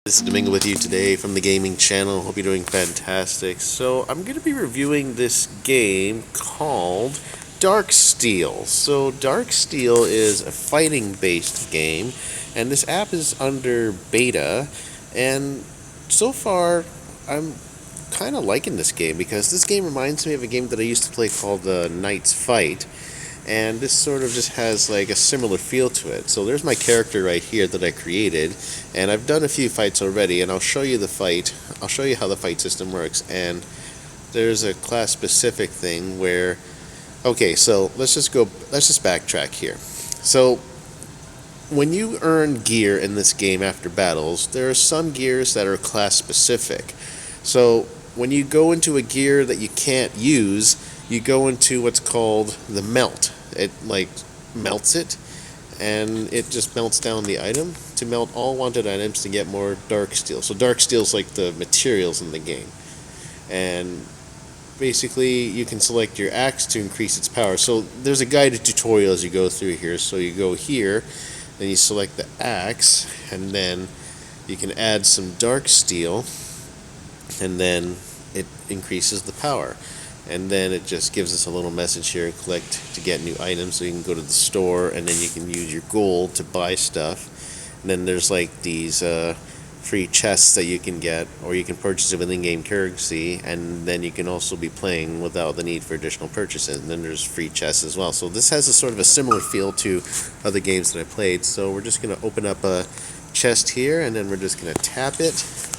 This is Domingo with you today from the gaming channel. Hope you're doing fantastic. So I'm going to be reviewing this game called Dark Steel. So Dark Steel is a fighting based game, and this app is under beta, and so far I'm kind of liking this game because this game reminds me of a game that I used to play called Knight's Fight, and this sort of just has like a similar feel to it. So there's my character right here that I created, and I've done a few fights already, and I'll show you the fight. I'll show you how the fight system works, and there's a class specific thing where, okay, so let's just backtrack here. So when you earn gear in this game after battles, there are some gears that are class specific. So when you go into a gear that you can't use, you go into what's called the melt. It like melts it, and it just melts down the item to melt all wanted items to get more dark steel. So dark steel is like the materials in the game, and basically you can select your axe to increase its power. So there's a guided tutorial as you go through here. So you go here, then you select the axe, and then you can add some dark steel, and then it increases the power. And then it just gives us a little message here, collect to get new items. So you can go to the store, and then you can use your gold to buy stuff. And then there's like these free chests that you can get, or you can purchase it with in-game currency, and then you can also be playing without the need for additional purchases. And then there's free chests as well. So this has a sort of a similar feel to other games that I played. So we're just going to open up a chest here, and then we're just going to tap it.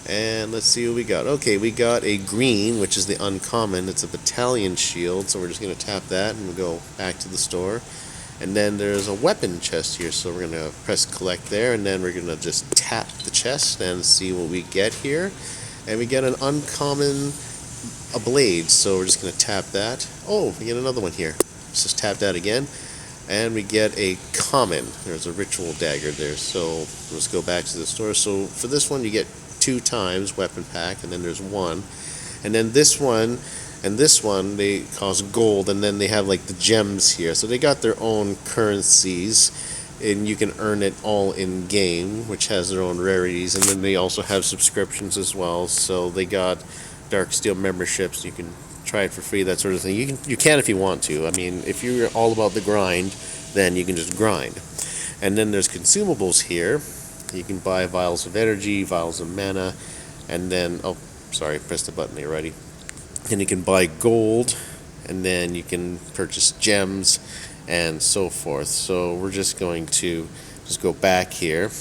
And let's see what we got. Okay, we got a green, which is the uncommon. It's a battalion shield, so we're just going to tap that and we'll go back to the store. And then there's a weapon chest here, so we're going to press collect there, and then we're going to just tap the chest and see what we get here. And we get an uncommon, a blade, so we're just going to tap that. Oh, we get another one here. Let's just tap that again. And we get a common. There's a ritual dagger there, so let's go back to the store. So for this one, you get 2 times weapon pack, and then there's 1, and then this one and this one they cost gold, and then they have like the gems here, so they got their own currencies, and you can earn it all in game, which has their own rarities. And then they also have subscriptions as well, so they got Dark Steel memberships. You can try it for free, that sort of thing. You can if you want to. I mean, if you're all about the grind, then you can just grind. And then there's consumables here. You can buy vials of energy, vials of mana, and then, oh, sorry, pressed the button there already. And you can buy gold, and then you can purchase gems, and so forth. So we're just going to just go back here.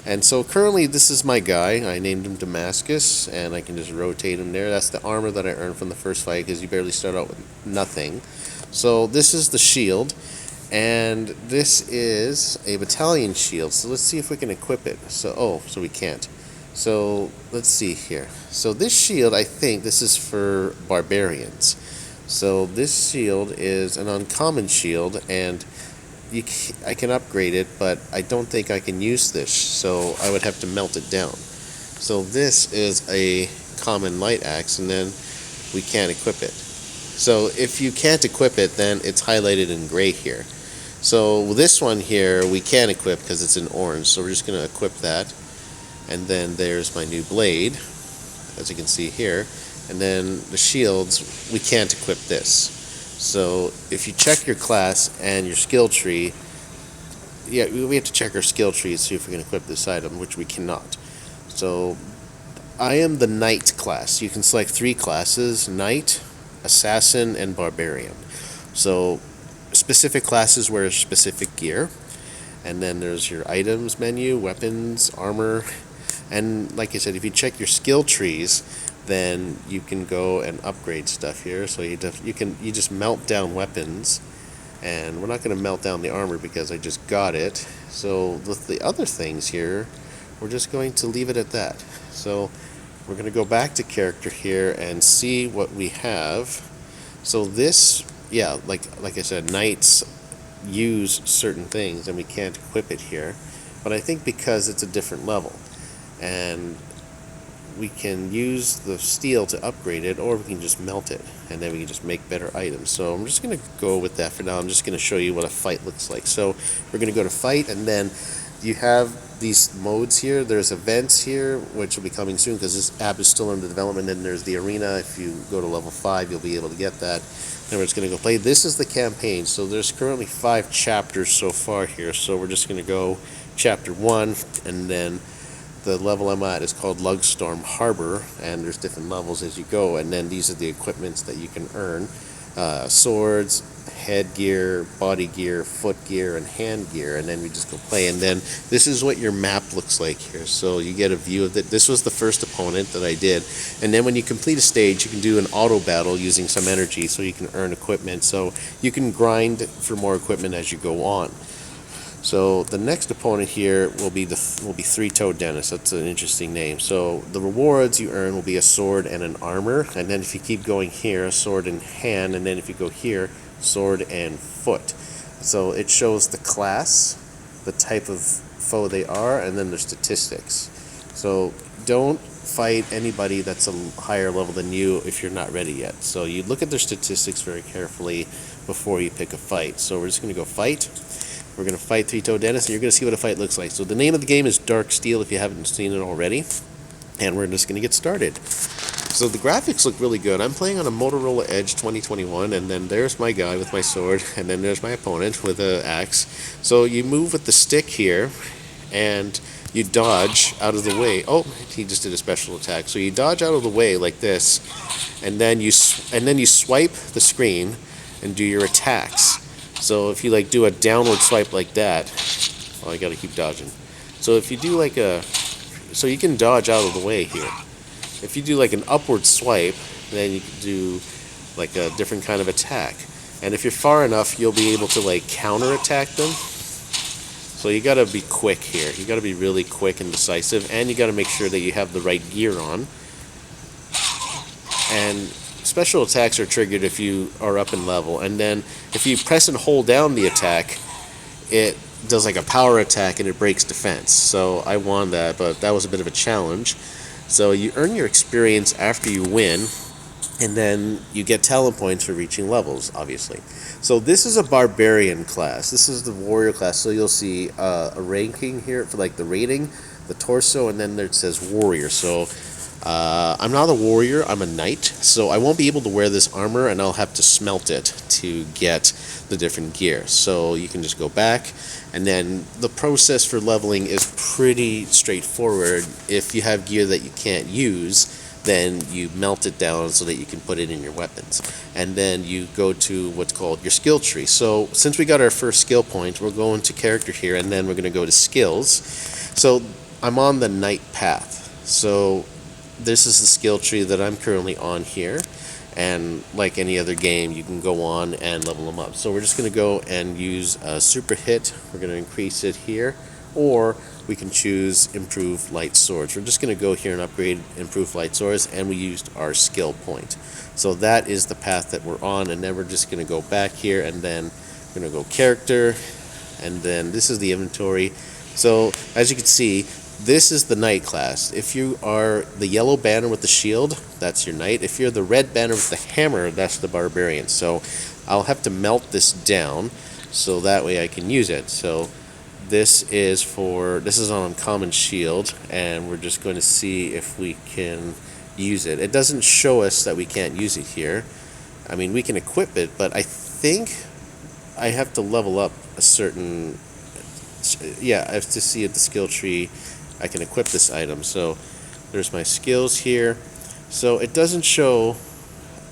And so currently this is my guy. I named him Damascus, and I can just rotate him there. That's the armor that I earned from the first fight, because you barely start out with nothing. So this is the shield. And this is a battalion shield, so let's see if we can equip it. So we can't. So let's see here. So this shield, I think this is for barbarians. So this shield is an uncommon shield, and I can upgrade it, but I don't think I can use this, so I would have to melt it down. So this is a common light axe, and then we can't equip it. So if you can't equip it, then it's highlighted in gray here. So this one here we can equip because it's in orange, so we're just going to equip that. And then there's my new blade, as you can see here. And then the shields, we can't equip this. So if you check your class and your skill tree, yeah, we have to check our skill tree to see if we can equip this item, which we cannot. So I am the Knight class. You can select 3 classes: Knight, Assassin, and Barbarian. So specific classes wear specific gear, and then there's your items menu, weapons, armor, and like I said, if you check your skill trees, then you can go and upgrade stuff here. So you just melt down weapons, and we're not going to melt down the armor because I just got it. So with the other things here, we're just going to leave it at that. So we're going to go back to character here and see what we have. So this, yeah, like I said, knights use certain things, and we can't equip it here. But I think because it's a different level, and we can use the steel to upgrade it, or we can just melt it, and then we can just make better items. So I'm just going to go with that for now. I'm just going to show you what a fight looks like. So we're going to go to fight, and then you have these modes here. There's events here, which will be coming soon because this app is still under development. And there's the arena. If you go to level 5, you'll be able to get that. And we're just going to go play. This is the campaign. So there's currently 5 chapters so far here. So we're just going to go chapter 1, and then the level I'm at is called Lugstorm Harbor, and there's different levels as you go. And then these are the equipments that you can earn. Swords, headgear, body gear, foot gear, and hand gear, and then we just go play. And then this is what your map looks like here, so you get a view of it. This was the first opponent that I did, and then when you complete a stage, you can do an auto battle using some energy, so you can earn equipment, so you can grind for more equipment as you go on. So the next opponent here will be Three-Toed Dennis. That's an interesting name. So the rewards you earn will be a sword and an armor, and then if you keep going here, a sword and hand, and then if you go here, sword and foot. So it shows the class, the type of foe they are, and then their statistics. So don't fight anybody that's a higher level than you if you're not ready yet. So you look at their statistics very carefully before you pick a fight. So we're just going to go fight. We're going to fight Three-Toed Dennis, and you're going to see what a fight looks like. So the name of the game is Dark Steel if you haven't seen it already. And we're just going to get started. So the graphics look really good. I'm playing on a Motorola Edge 2021, and then there's my guy with my sword, and then there's my opponent with an axe. So you move with the stick here, and you dodge out of the way. Oh, he just did a special attack. So you dodge out of the way like this, and then you swipe the screen and do your attacks. So if you like do a downward swipe like that, oh, I gotta keep dodging. So if you do like so you can dodge out of the way here. If you do like an upward swipe, then you can do like a different kind of attack. And if you're far enough, you'll be able to like counter attack them. So you gotta be quick here. You gotta be really quick and decisive, and you gotta make sure that you have the right gear on. And special attacks are triggered if you are up in level, and then if you press and hold down the attack, it does like a power attack and it breaks defense. So I won that, but that was a bit of a challenge. So you earn your experience after you win, and then you get talent points for reaching levels, obviously. So this is a barbarian class. This is the warrior class. So you'll see a ranking here for like the rating, the torso, and then there it says warrior. So I'm not a warrior, I'm a knight, so I won't be able to wear this armor, and I'll have to smelt it to get the different gear. So you can just go back, and then the process for leveling is pretty straightforward. If you have gear that you can't use, then you melt it down so that you can put it in your weapons. And then you go to what's called your skill tree. So since we got our first skill point, we're going to character here, and then we're going to go to skills. So I'm on the knight path. So this is the skill tree that I'm currently on here, and like any other game, you can go on and level them up. So we're just going to go and use a super hit. We're going to increase it here, or we can choose improve light swords. We're just going to go here and upgrade improve light swords, and we used our skill point. So that is the path that we're on, and then we're just going to go back here, and then we're going to go character, and then this is the inventory. So as you can see, this is the knight class. If you are the yellow banner with the shield, that's your knight. If you're the red banner with the hammer, that's the barbarian. So I'll have to melt this down so that way I can use it. So this is on uncommon shield, and we're just going to see if we can use it. It doesn't show us that we can't use it here. I mean, we can equip it, but I think I have to level up a certain, yeah, I have to see at the skill tree I can equip this item. So there's my skills here. So it doesn't show,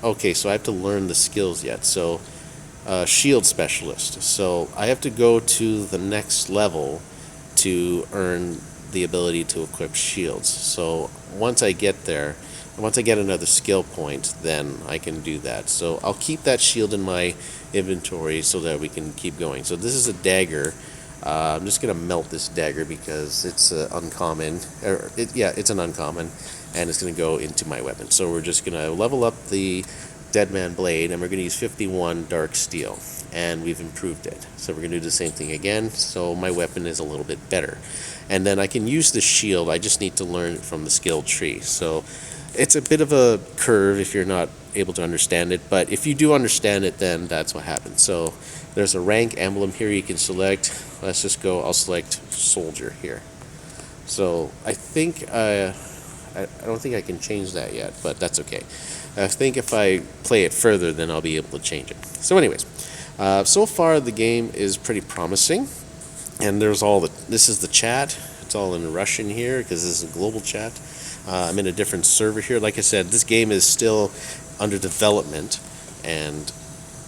okay, so I have to learn the skills yet. So shield specialist. So I have to go to the next level to earn the ability to equip shields. So once I get there, once I get another skill point, then I can do that. So I'll keep that shield in my inventory so that we can keep going. So this is a dagger. I'm just going to melt this dagger because it's uncommon. It's an uncommon, and it's going to go into my weapon. So we're just going to level up the DEADMAN blade, and we're going to use 51 dark steel, and we've improved it. So we're going to do the same thing again, so my weapon is a little bit better. And then I can use the shield, I just need to learn it from the skill tree. So it's a bit of a curve if you're not able to understand it, but if you do understand it, then that's what happens. So there's a rank emblem here you can select. Let's just go, I'll select soldier here. So I think, I don't think I can change that yet, but that's okay. I think if I play it further, then I'll be able to change it. So anyways, so far the game is pretty promising, and there's all the, this is the chat. It's all in Russian here because this is a global chat. I'm in a different server here. Like I said, this game is still under development, and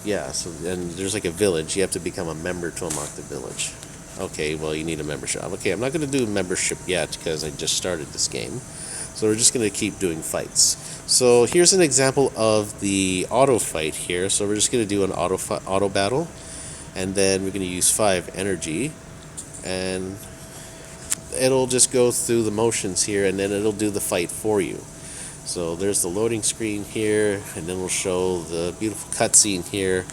yeah, so and there's like a village. You have to become a member to unlock the village. Okay, well, you need a membership. Okay, I'm not going to do membership yet because I just started this game. So we're just going to keep doing fights. So here's an example of the auto fight here. So we're just going to do an auto battle, and then we're going to use 5 energy, and it'll just go through the motions here, and then it'll do the fight for you. So there's the loading screen here, and then we'll show the beautiful cutscene here,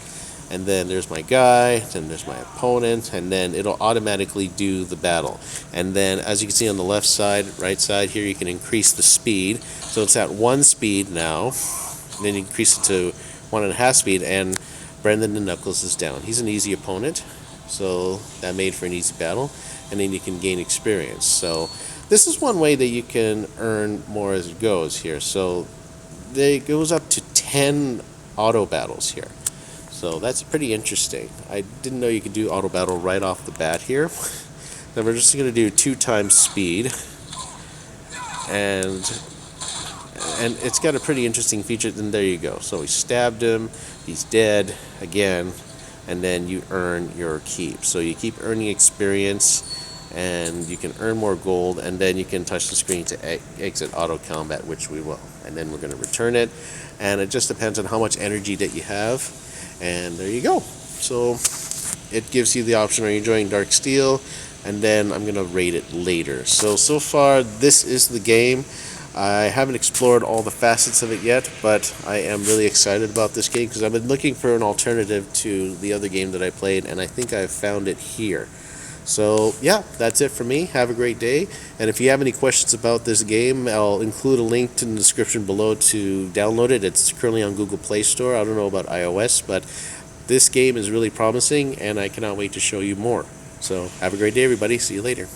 and then there's my guy, then there's my opponent, and then it'll automatically do the battle. And then as you can see on the left side, right side here, you can increase the speed. So it's at 1 speed now, and then you increase it to 1.5 speed, and Brendan the Knuckles is down. He's an easy opponent, so that made for an easy battle, and then you can gain experience. So this is one way that you can earn more as it goes here. So it goes up to 10 auto battles here. So that's pretty interesting. I didn't know you could do auto battle right off the bat here. Then we're just going to do 2 times speed, and it's got a pretty interesting feature. And there you go. So we stabbed him, he's dead again, and then you earn your keep. So you keep earning experience, and you can earn more gold, and then you can touch the screen to exit auto combat, which we will. And then we're going to return it, and it just depends on how much energy that you have. And there you go. So it gives you the option, are you enjoying Dark Steel? And then I'm going to rate it later. So far, this is the game. I haven't explored all the facets of it yet, but I am really excited about this game because I've been looking for an alternative to the other game that I played, and I think I've found it here. So yeah, that's it for me. Have a great day. And if you have any questions about this game, I'll include a link in the description below to download it. It's currently on Google Play Store. I don't know about iOS, but this game is really promising, and I cannot wait to show you more. So have a great day, everybody. See you later.